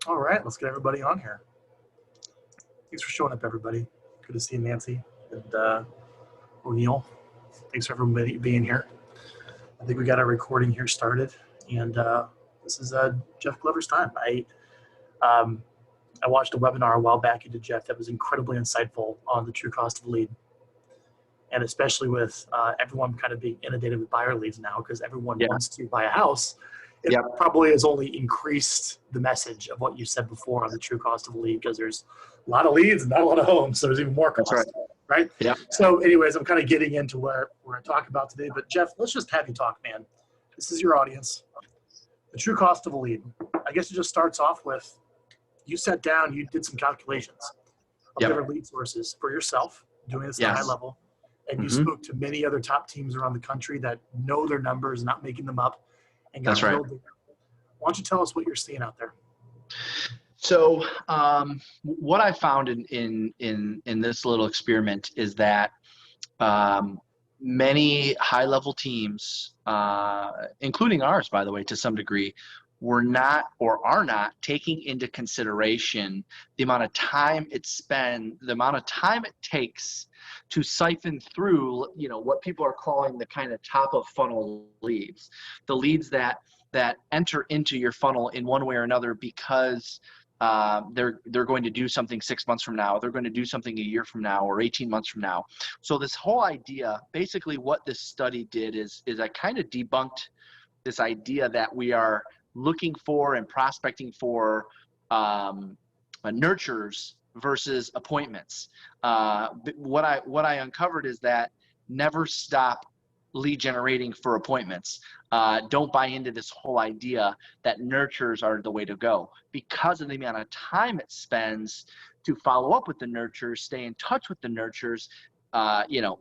All right, let's get everybody on here. Thanks for showing up, everybody. Good to see you, Nancy and O'Neill. Thanks for everybody being here. I think we got our recording here started, and this is Jeff Glover's time. I watched a webinar a while back you did, Jeff, that was incredibly insightful on the true cost of a lead, and especially with everyone kind of being inundated with buyer leads now because everyone wants to buy a house. It probably has only increased the message of what you said before on the true cost of a lead because there's a lot of leads and not a lot of homes, so there's even more cost. That's right? Yeah. So anyways, I'm kind of getting into where we're going to talk about today. But Jeff, let's just have you talk, man. This is your audience. The true cost of a lead. I guess it just starts off with you sat down, you did some calculations of different lead sources for yourself, doing this at a high level. And you spoke to many other top teams around the country that know their numbers, not making them up. And got real data. Why don't you tell us what you're seeing out there? So what I found in this little experiment is that many high-level teams, including ours, by the way, to some degree, were not or are not taking into consideration the amount of time it takes to siphon through, what people are calling the kind of top of funnel leads, the leads that enter into your funnel in one way or another because they're going to do something 6 months from now, they're going to do something a year from now or 18 months from now. So this whole idea, basically what this study did is I kind of debunked this idea that we are looking for and prospecting for nurtures versus appointments. What I uncovered is that never stop lead generating for appointments. Don't buy into this whole idea that nurtures are the way to go because of the amount of time it spends to follow up with the nurtures, stay in touch with the nurtures,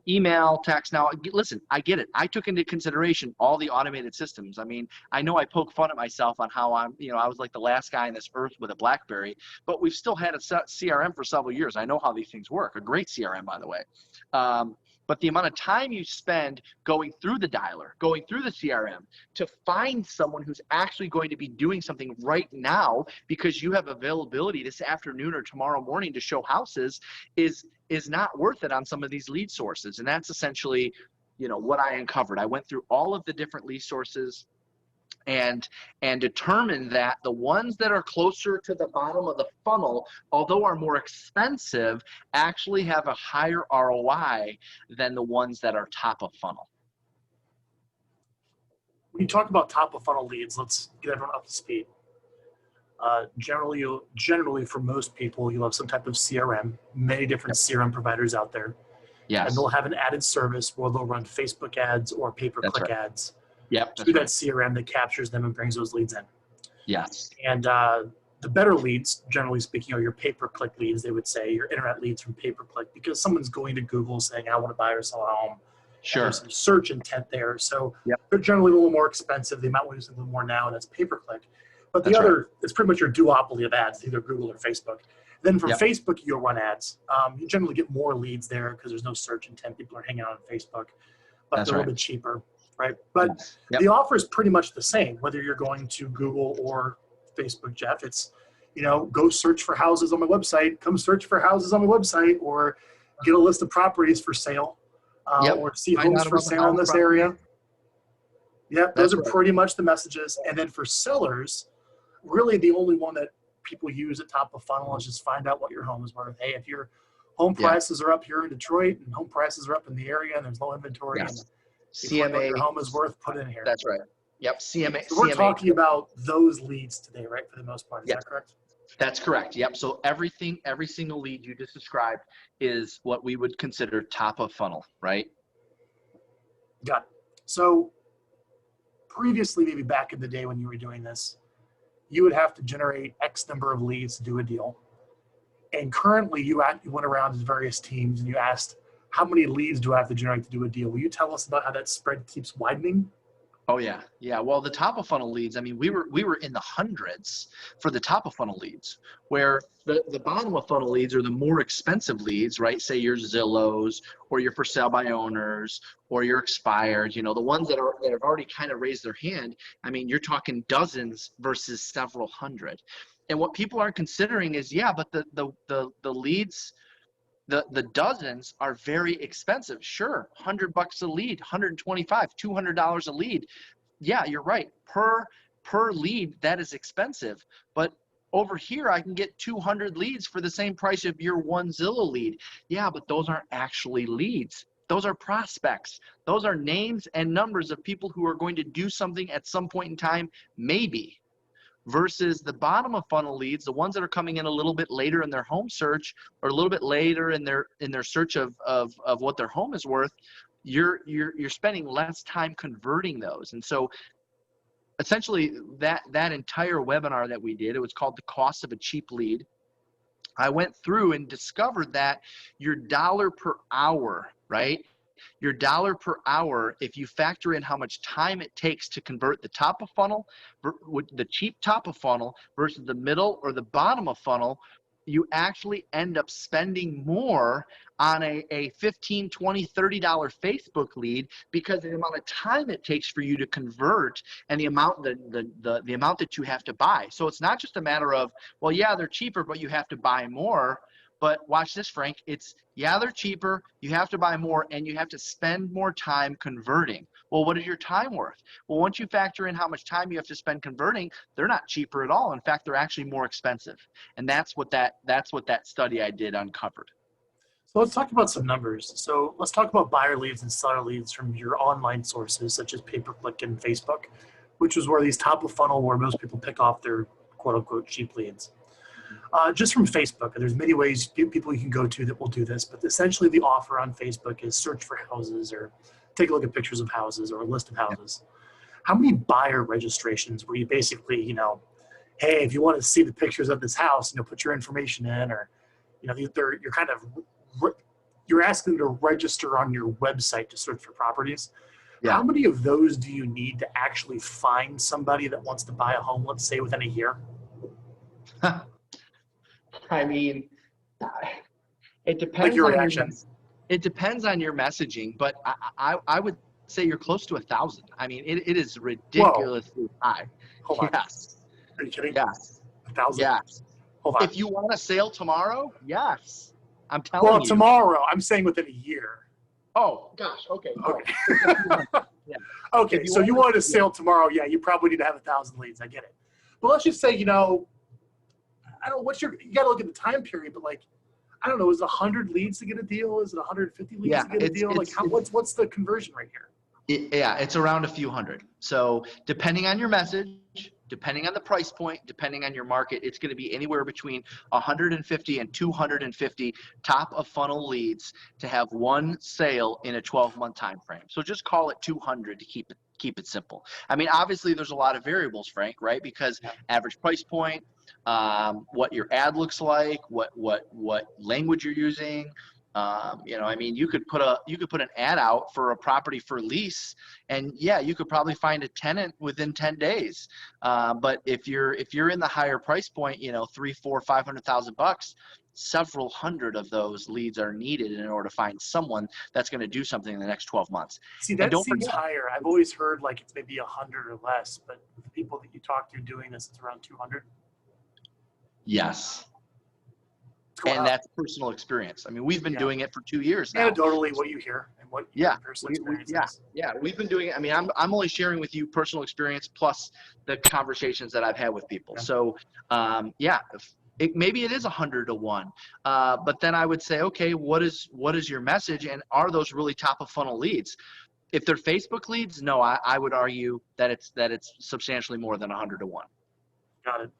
email, text. Now, listen, I get it. I took into consideration all the automated systems. I mean, I know I poke fun at myself on how I was like the last guy on this earth with a BlackBerry, but we've still had a CRM for several years. I know how these things work. A great CRM, by the way. But the amount of time you spend going through the dialer, going through the CRM to find someone who's actually going to be doing something right now because you have availability this afternoon or tomorrow morning to show houses is not worth it on some of these lead sources. And that's essentially, what I uncovered. I went through all of the different lead sources and determined that the ones that are closer to the bottom of the funnel, although are more expensive, actually have a higher ROI than the ones that are top of funnel. When you talk about top of funnel leads, let's get everyone up to speed. Generally, for most people, you'll have some type of CRM, many different CRM providers out there. Yes. And they'll have an added service where they'll run Facebook ads or pay-per-click ads to that CRM that captures them and brings those leads in. Yes. And the better leads, generally speaking, are your pay-per-click leads, they would say, your internet leads from pay-per-click, because someone's going to Google saying, I want to buy or sell a home. Sure. There's some search intent there. So they're generally a little more expensive. They might want to use a little more now, and that's pay-per-click. But the other, it's pretty much your duopoly of ads, either Google or Facebook. Then from Facebook, you'll run ads. You generally get more leads there because there's no search intent. People are hanging out on Facebook, but they're a little bit cheaper, right? But the offer is pretty much the same, whether you're going to Google or Facebook, Jeff. It's, go search for houses on my website, come search for houses on my website, or get a list of properties for sale, or see homes for sale in this area. Those are pretty much the messages. And then for sellers, really the only one that people use at top of funnel is just find out what your home is worth. Hey, if your home prices are up here in Detroit and home prices are up in the area and there's low inventory and CMA, what your home is worth, put it in here. That's right. Yep. CMA. So we're talking about those leads today, right? For the most part. Is that correct? That's correct. Yep. So every single lead you just described is what we would consider top of funnel, right? Got it. So previously, maybe back in the day when you were doing this, you would have to generate X number of leads to do a deal. And currently, you went around to various teams and you asked, how many leads do I have to generate to do a deal? Will you tell us about how that spread keeps widening? Oh yeah. Yeah. Well, the top of funnel leads, I mean, we were in the hundreds for the top of funnel leads, where the bottom of funnel leads are the more expensive leads, right? Say your Zillows or your for sale by owners or your expired, the ones that have already kind of raised their hand. I mean, you're talking dozens versus several hundred. And what people aren't considering is, yeah, but the leads, the dozens are very expensive. Sure, $100 a lead, $125, $200 a lead. Yeah, you're right. Per lead, that is expensive. But over here, I can get 200 leads for the same price of your one Zillow lead. Yeah, but those aren't actually leads. Those are prospects. Those are names and numbers of people who are going to do something at some point in time, maybe. Versus the bottom of funnel leads, the ones that are coming in a little bit later in their home search or a little bit later in their search of what their home is worth, you're spending less time converting those. And so essentially that entire webinar that we did, it was called The Cost of a Cheap Lead. I went through and discovered that your dollar per hour, right? Your dollar per hour, if you factor in how much time it takes to convert the top of funnel, the cheap top of funnel versus the middle or the bottom of funnel, you actually end up spending more on a $15, $20, $30 Facebook lead because of the amount of time it takes for you to convert and the amount the amount that you have to buy. So it's not just a matter of, well, yeah, they're cheaper, but you have to buy more. But watch this, Frank. It's, yeah, they're cheaper, you have to buy more, and you have to spend more time converting. Well, what is your time worth? Well, once you factor in how much time you have to spend converting, they're not cheaper at all. In fact, they're actually more expensive. And that's what that study I did uncovered. So let's talk about some numbers. So let's talk about buyer leads and seller leads from your online sources, such as pay-per-click and Facebook, which is where these top of funnel, where most people pick off their quote-unquote cheap leads. Just from Facebook, and there's many ways people you can go to that will do this, but essentially the offer on Facebook is search for houses or take a look at pictures of houses or a list of houses. How many buyer registrations where you basically, hey, if you want to see the pictures of this house, put your information in, or, you're kind of, you're asking them to register on your website to search for properties. Yeah. How many of those do you need to actually find somebody that wants to buy a home, let's say within a year? I mean, it depends. Like your reactions. It depends on your messaging, but I would say you're close to 1,000. I mean, it is ridiculously high. Hold on. Yes. Are you kidding? Yes. 1,000? Yes. Hold on. If you want a sale tomorrow, yes. I'm telling you. Well, tomorrow. I'm saying within a year. Oh, gosh. Okay. Okay. Yeah. Okay. So you wanted a sale tomorrow. Yeah, you probably need to have 1,000 leads. I get it. But let's just say, I don't know, you got to look at the time period, but I don't know, is it 100 leads to get a deal? Is it 150 leads to get a deal? What's the conversion rate here? It's around a few hundred. So depending on your message, depending on the price point, depending on your market, it's going to be anywhere between 150 and 250 top of funnel leads to have one sale in a 12-month time frame. So just call it 200 to keep it simple. I mean, obviously there's a lot of variables, Frank, right? Because average price point, what your ad looks like, what language you're using. I mean, you could put an ad out for a property for lease, and you could probably find a tenant within 10 days. But if you're in the higher price point, $300,000, $400,000, $500,000, several hundred of those leads are needed in order to find someone that's going to do something in the next 12 months. See, that seems higher. I've always heard it's maybe 100 or less, but the people that you talk to doing this, it's around 200. Yes. And that's personal experience. I mean, we've been doing it for 2 years now. Anecdotally, what you hear and what your personal experience is. Yeah, we've been doing it. I mean, I'm only sharing with you personal experience plus the conversations that I've had with people. Yeah. So, maybe it is 100 to 1. But then I would say, okay, what is your message, and are those really top of funnel leads? If they're Facebook leads, no, I would argue that it's substantially more than 100 to 1. Got it.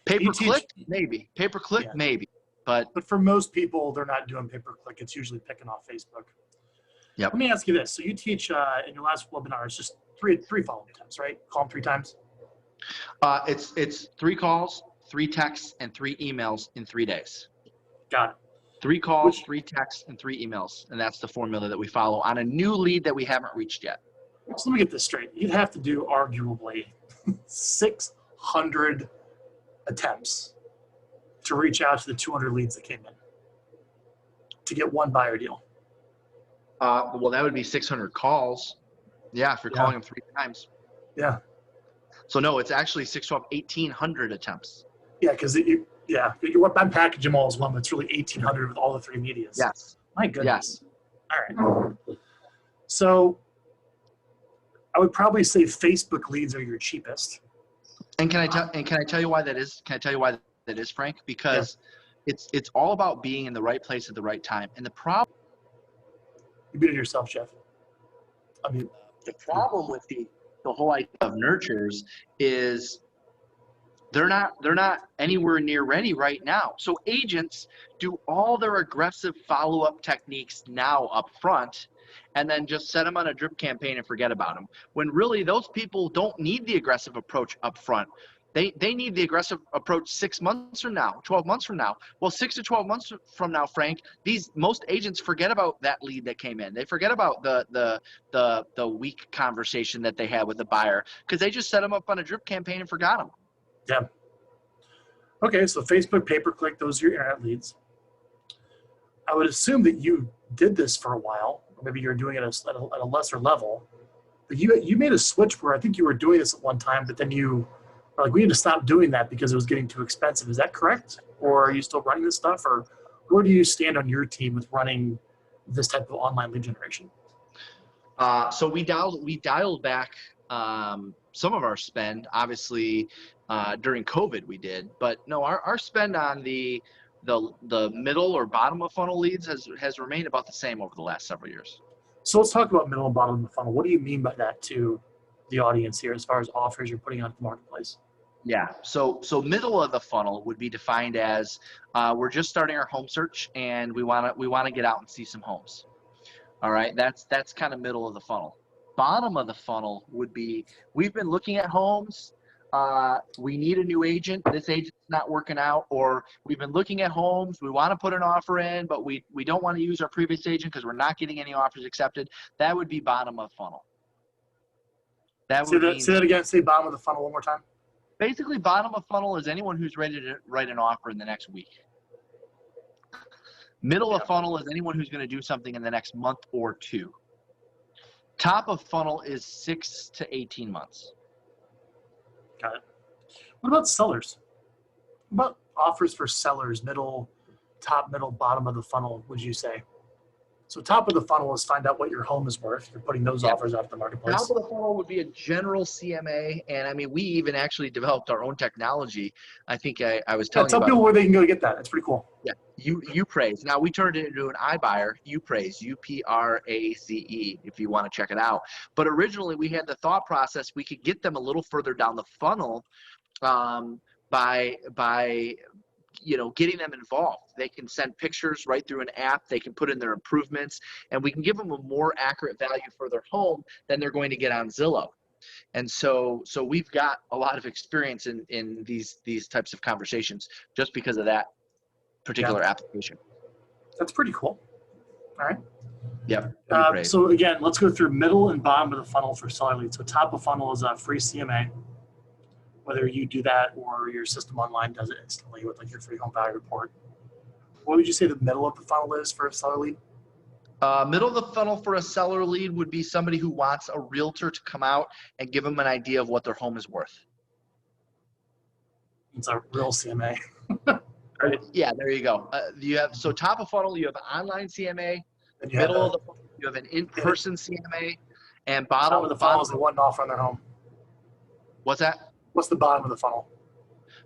Pay-per-click, maybe. Pay-per-click, maybe. But for most people, they're not doing pay-per-click. It's usually picking off Facebook. Yeah. Let me ask you this. So you teach in your last webinar, it's just three follow-up attempts, right? Call them 3 times? It's 3 calls, 3 texts, and 3 emails in 3 days. Got it. 3 calls, 3 texts, and 3 emails. And that's the formula that we follow on a new lead that we haven't reached yet. So let me get this straight. You'd have to do arguably 600 attempts to reach out to the 200 leads that came in to get one buyer deal. Well, that would be 600 calls. Yeah, if you're calling them 3 times. Yeah. So no, it's actually 1,800 attempts. Yeah, because I'm packaging them all as one, but it's really 1,800 with all the three medias. Yes. My goodness. Yes. All right. So I would probably say Facebook leads are your cheapest. And can I tell you why that is? Can I tell you why that is, Frank? Because it's all about being in the right place at the right time. And the problem You muted yourself, Jeff. I mean, the problem with the whole idea of nurtures is they're not anywhere near ready right now. So agents do all their aggressive follow-up techniques now up front, and then just set them on a drip campaign and forget about them. When really those people don't need the aggressive approach up front. They need the aggressive approach 6 months from now, 12 months from now. Well, 6 to 12 months from now, Frank, most agents forget about that lead that came in. They forget about the weak conversation that they had with the buyer because they just set them up on a drip campaign and forgot them. Yeah. Okay, so Facebook, pay-per-click, those are your internet leads. I would assume that you did this for a while, or maybe you're doing it at a lesser level. But you made a switch where I think you were doing this at one time, but then you were like, we need to stop doing that because it was getting too expensive. Is that correct? Or are you still running this stuff? Or where do you stand on your team with running this type of online lead generation? So we dialed back some of our spend, obviously during COVID we did, but no, our spend on the middle or bottom of funnel leads has remained about the same over the last several years. So let's talk about middle and bottom of the funnel. What do you mean by that to the audience here as far as offers you're putting out the marketplace? Yeah, so middle of the funnel would be defined as we're just starting our home search and we want to get out and see some homes. All right, that's kind of middle of the funnel. Bottom of the funnel would be we've been looking at homes. We need a new agent. This agent's not working out, or we've been looking at homes. We want to put an offer in, but we don't want to use our previous agent because we're not getting any offers accepted. That would be bottom of funnel. Say that again. Say bottom of the funnel one more time. Basically, bottom of funnel is anyone who's ready to write an offer in the next week. Middle of funnel is anyone who's going to do something in the next month or two. Top of funnel is 6 to 18 months. Got it. What about sellers? What about offers for sellers, top, middle, bottom of the funnel, would you say? So top of the funnel is find out what your home is worth. You're putting those offers out to the marketplace. Top of the funnel would be a general CMA. And I mean, we even actually developed our own technology. I think I was telling you about. Tell people where they can go to get that. It's pretty cool. Yeah, Upraise. Now we turned it into an iBuyer, Upraise, Uprace, if you want to check it out. But originally we had the thought process we could get them a little further down the funnel by getting them involved. They can send pictures right through an app. They can put in their improvements, and we can give them a more accurate value for their home than they're going to get on Zillow. And so we've got a lot of experience in these types of conversations just because of that particular application. That's pretty cool. All right. Yep. So again, let's go through middle and bottom of the funnel for seller leads. So top of funnel is a free CMA. Whether you do that or your system online does it instantly with like your free home value report. What would you say the middle of the funnel is for a seller lead? Middle of the funnel for a seller lead would be somebody who wants a realtor to come out and give them an idea of what their home is worth. It's a real CMA. Right. Yeah, there you go. So top of funnel, you have online CMA. Middle of the funnel, you have an in-person CMA, and bottom of the funnel is the one offer on their home. What's that? What's the bottom of the funnel?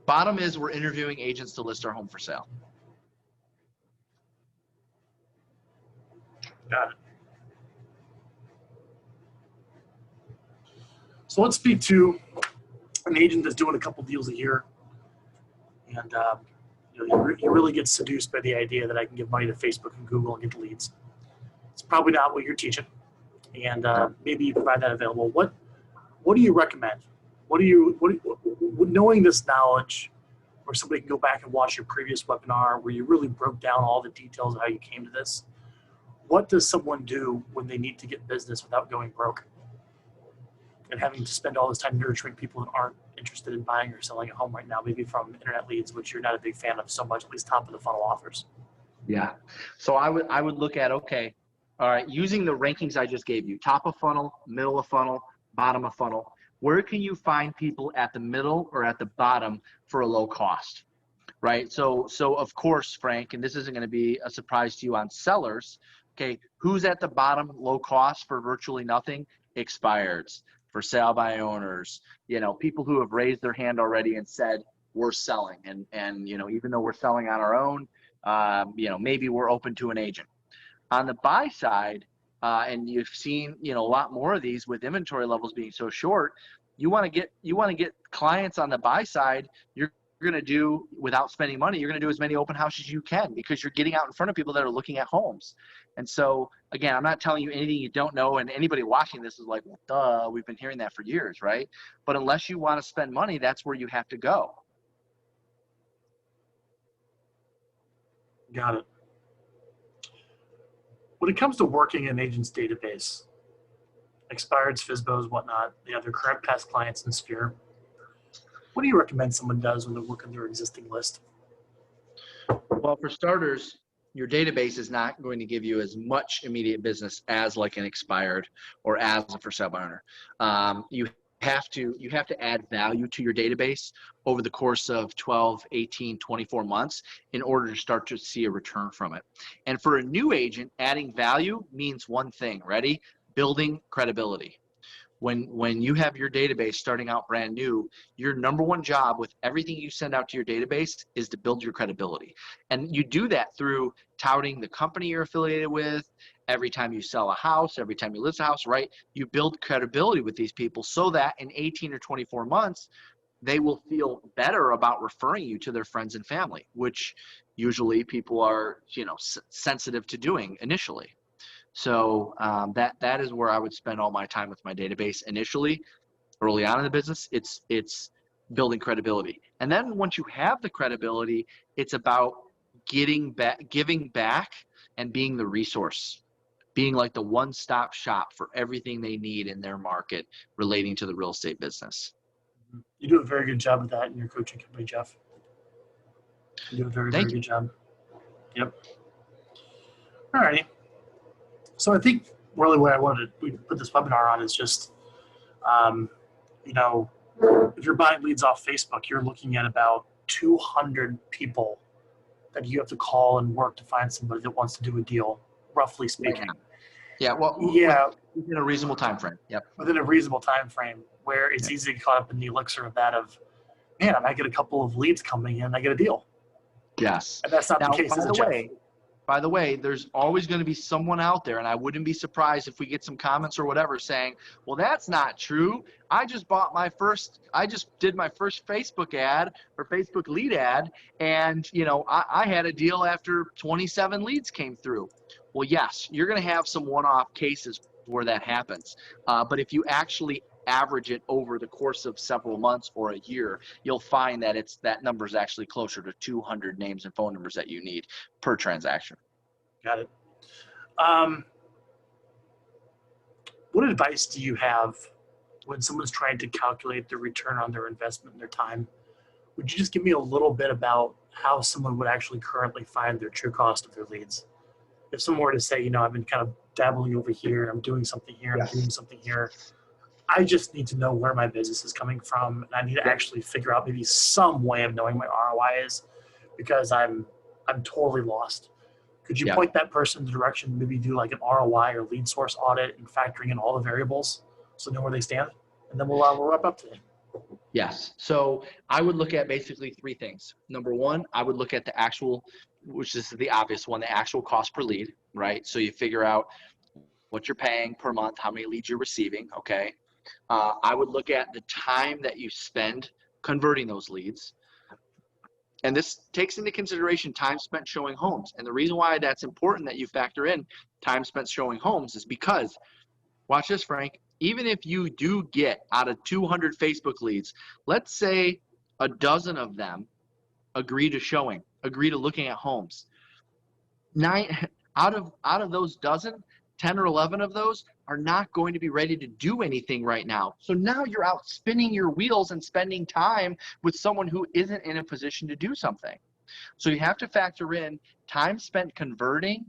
Bottom is we're interviewing agents to list our home for sale. Got it. So let's speak to an agent that's doing a couple deals a year, and you really get seduced by the idea that I can give money to Facebook and Google and get leads. It's probably not what you're teaching, and maybe you provide that available. What do you recommend? Knowing this knowledge, where somebody can go back and watch your previous webinar where you really broke down all the details of how you came to this, what does someone do when they need to get business without going broke and having to spend all this time nurturing people that aren't interested in buying or selling a home right now, maybe from internet leads, which you're not a big fan of so much, at least top of the funnel offers? Yeah. So I would look at, okay, all right, using the rankings I just gave you, top of funnel, middle of funnel, bottom of funnel, where can you find people at the middle or at the bottom for a low cost? right? So of course, Frank, and this isn't going to be a surprise to you on sellers, okay, who's at the bottom, low cost for virtually nothing? Expireds, for sale by owners, people who have raised their hand already and said, we're selling. And even though we're selling on our own, maybe we're open to an agent. On the buy side, and you've seen, a lot more of these with inventory levels being so short, you want to get clients on the buy side. You're going to do, without spending money, you're going to do as many open houses as you can, because you're getting out in front of people that are looking at homes. And so again, I'm not telling you anything you don't know, and anybody watching this is like, well, duh, we've been hearing that for years, right? But unless you want to spend money, that's where you have to go. Got it. When it comes to working in an agent's database, expireds, FSBOs, whatnot, they have their current past clients in Sphere. What do you recommend someone does when they're working their existing list? Well, for starters, your database is not going to give you as much immediate business as like an expired or as a for sale by owner. You have to add value to your database over the course of 12, 18, 24 months in order to start to see a return from it. And for a new agent, adding value means one thing, ready? Building credibility. When you have your database starting out brand new, your number one job with everything you send out to your database is to build your credibility. And you do that through touting the company you're affiliated with. Every time you sell a house, every time you list a house, right? You build credibility with these people so that in 18 or 24 months, they will feel better about referring you to their friends and family, which usually people are, sensitive to doing initially. So that is where I would spend all my time with my database initially, early on in the business. It's building credibility. And then once you have the credibility, it's about giving back and being the resource, being like the one-stop shop for everything they need in their market relating to the real estate business. You do a very good job of that in your coaching company, Jeff. You do a very, very good job. Yep. All righty. So I think really what I wanted to put this webinar on is just, if you're buying leads off Facebook, you're looking at about 200 people that you have to call and work to find somebody that wants to do a deal, roughly speaking. Yeah. Well, yeah, within a reasonable time frame. Yep. Within a reasonable time frame, where it's easy to get caught up in the elixir of that of, man, I might get a couple of leads coming in, I get a deal. Yes. And that's not the case, is it, Jeff? By the way, there's always going to be someone out there, and I wouldn't be surprised if we get some comments or whatever saying, well, that's not true. I just did my first Facebook ad or Facebook lead ad, and, I had a deal after 27 leads came through. Well, yes, you're going to have some one-off cases where that happens. But if you actually average it over the course of several months or a year, you'll find that that number is actually closer to 200 names and phone numbers that you need per transaction. Got it. What advice do you have when someone's trying to calculate the return on their investment and their time? Would you just give me a little bit about how someone would actually currently find their true cost of their leads? If someone were to say, I've been kind of dabbling over here, I'm doing something here, I'm doing something here, I just need to know where my business is coming from, and I need to actually figure out maybe some way of knowing my ROI is, because I'm totally lost. Could you point that person in the direction, maybe do like an ROI or lead source audit and factoring in all the variables so know where they stand? And then we'll wrap up today. Yes. So I would look at basically three things. Number one, I would look at the actual, which is the obvious one, the actual cost per lead, right? So you figure out what you're paying per month, how many leads you're receiving, okay? I would look at the time that you spend converting those leads. And this takes into consideration time spent showing homes. And the reason why that's important that you factor in time spent showing homes is because, watch this, Frank, even if you do get out of 200 Facebook leads, let's say a dozen of them agree to looking at homes. 9 out of those dozen, 10 or 11 of those are not going to be ready to do anything right now. So now you're out spinning your wheels and spending time with someone who isn't in a position to do something. So you have to factor in time spent converting,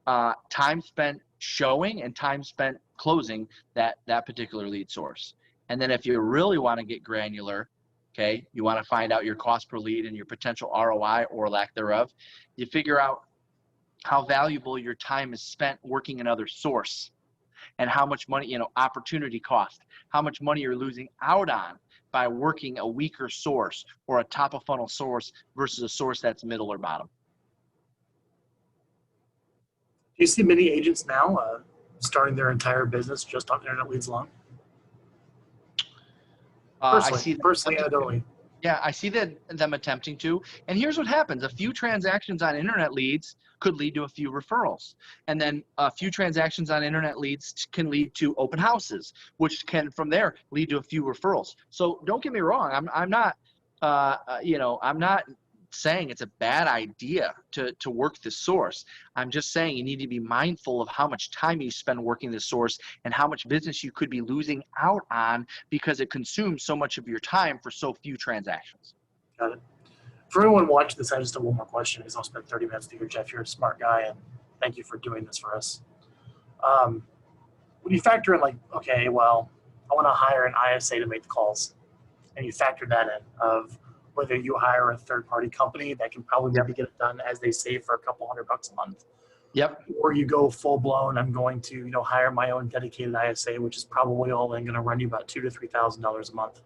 time spent showing, and time spent closing that particular lead source. And then if you really want to get granular, Okay. You want to find out your cost per lead and your potential ROI or lack thereof. You figure out how valuable your time is spent working another source and how much money, opportunity cost, how much money you're losing out on by working a weaker source or a top of funnel source versus a source that's middle or bottom. Do you see many agents now starting their entire business just on internet leads alone? Personally, anecdotally. Yeah, I see them attempting to. And here's what happens. A few transactions on internet leads could lead to a few referrals. And then a few transactions on internet leads can lead to open houses, which can from there lead to a few referrals. So don't get me wrong. I'm not, I'm not saying it's a bad idea to work this source. I'm just saying you need to be mindful of how much time you spend working this source and how much business you could be losing out on because it consumes so much of your time for so few transactions. Got it. For anyone watching this, I just have one more question because I'll spend 30 minutes with you, Jeff. You're a smart guy, and thank you for doing this for us. When you factor in okay, well, I want to hire an ISA to make the calls, and you factor that in of whether you hire a third-party company that can probably maybe get it done, as they say, for a couple $100 a month. Yep. Or you go full-blown, I'm going to hire my own dedicated ISA, which is probably all in going to run you about $2,000 to $3,000 a month.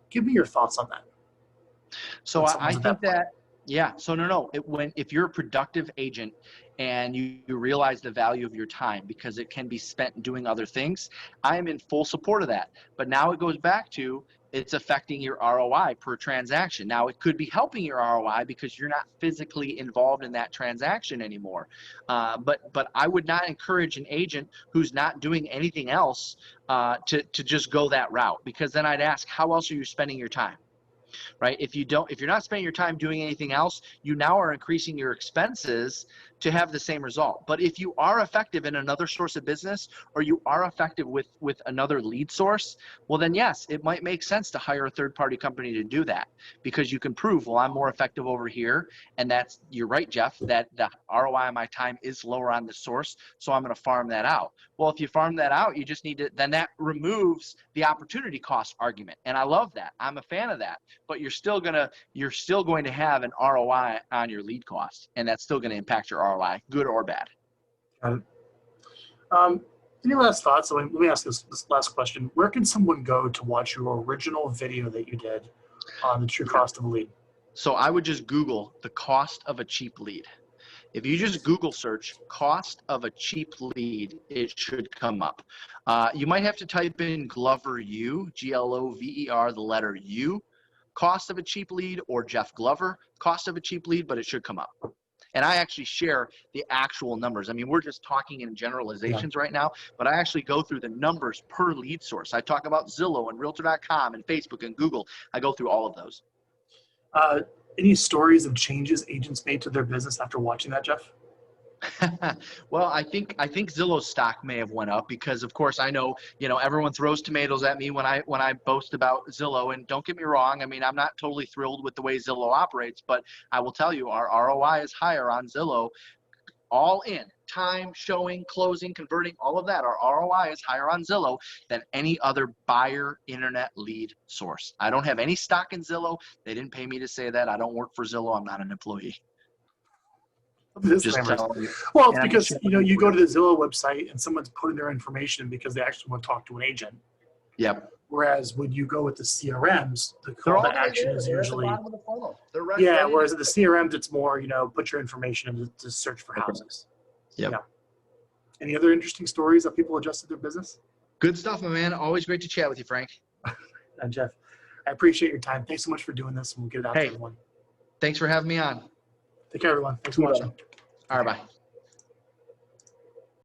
Give me your thoughts on that. So I think that, yeah. So no. If you're a productive agent and you realize the value of your time because it can be spent doing other things, I am in full support of that. But now it goes back to it's affecting your ROI per transaction. Now it could be helping your ROI because you're not physically involved in that transaction anymore. But I would not encourage an agent who's not doing anything else to just go that route, because then I'd ask, how else are you spending your time? Right? If you're not spending your time doing anything else, you now are increasing your expenses to have the same result. But if you are effective in another source of business, or you are effective with another lead source, well then yes, it might make sense to hire a third-party company to do that, because you can prove, well, I'm more effective over here, and you're right, Jeff, that the ROI on my time is lower on the source, so I'm going to farm that out. Well, if you farm that out, you just need to, then that removes the opportunity cost argument, and I love that. I'm a fan of that. But you're still going to have an ROI on your lead cost, and that's still going to impact your ROI, good or bad. Got it. Any last thoughts? Let me ask this last question. Where can someone go to watch your original video that you did on the true cost of a lead? So I would just Google the cost of a cheap lead. If you just Google search cost of a cheap lead, it should come up. You might have to type in Glover U, Glover, the letter U, cost of a cheap lead, or Jeff Glover, cost of a cheap lead, but it should come up. And I actually share the actual numbers. I mean, we're just talking in generalizations right now, but I actually go through the numbers per lead source. I talk about Zillow and Realtor.com and Facebook and Google. I go through all of those. Any stories of changes agents made to their business after watching that, Jeff? Well, I think Zillow's stock may have went up because, of course, I know everyone throws tomatoes at me when I boast about Zillow, and don't get me wrong. I mean, I'm not totally thrilled with the way Zillow operates, but I will tell you, our ROI is higher on Zillow, all in time, showing, closing, converting, all of that. Our ROI is higher on Zillow than any other buyer internet lead source. I don't have any stock in Zillow. They didn't pay me to say that. I don't work for Zillow. I'm not an employee. Just well, it's because you go to the Zillow website and someone's putting their information in because they actually want to talk to an agent. Yep. Whereas when you go with the CRMs, the call to action is usually right, yeah. Whereas at the CRMs, it's more put your information in to search for houses. Yep. Yeah. Any other interesting stories that people adjusted their business? Good stuff, my man. Always great to chat with you, Frank. And Jeff, I appreciate your time. Thanks so much for doing this, and we'll get it out to everyone. Thanks for having me on. Take care, everyone. Thanks for watching. All right, bye.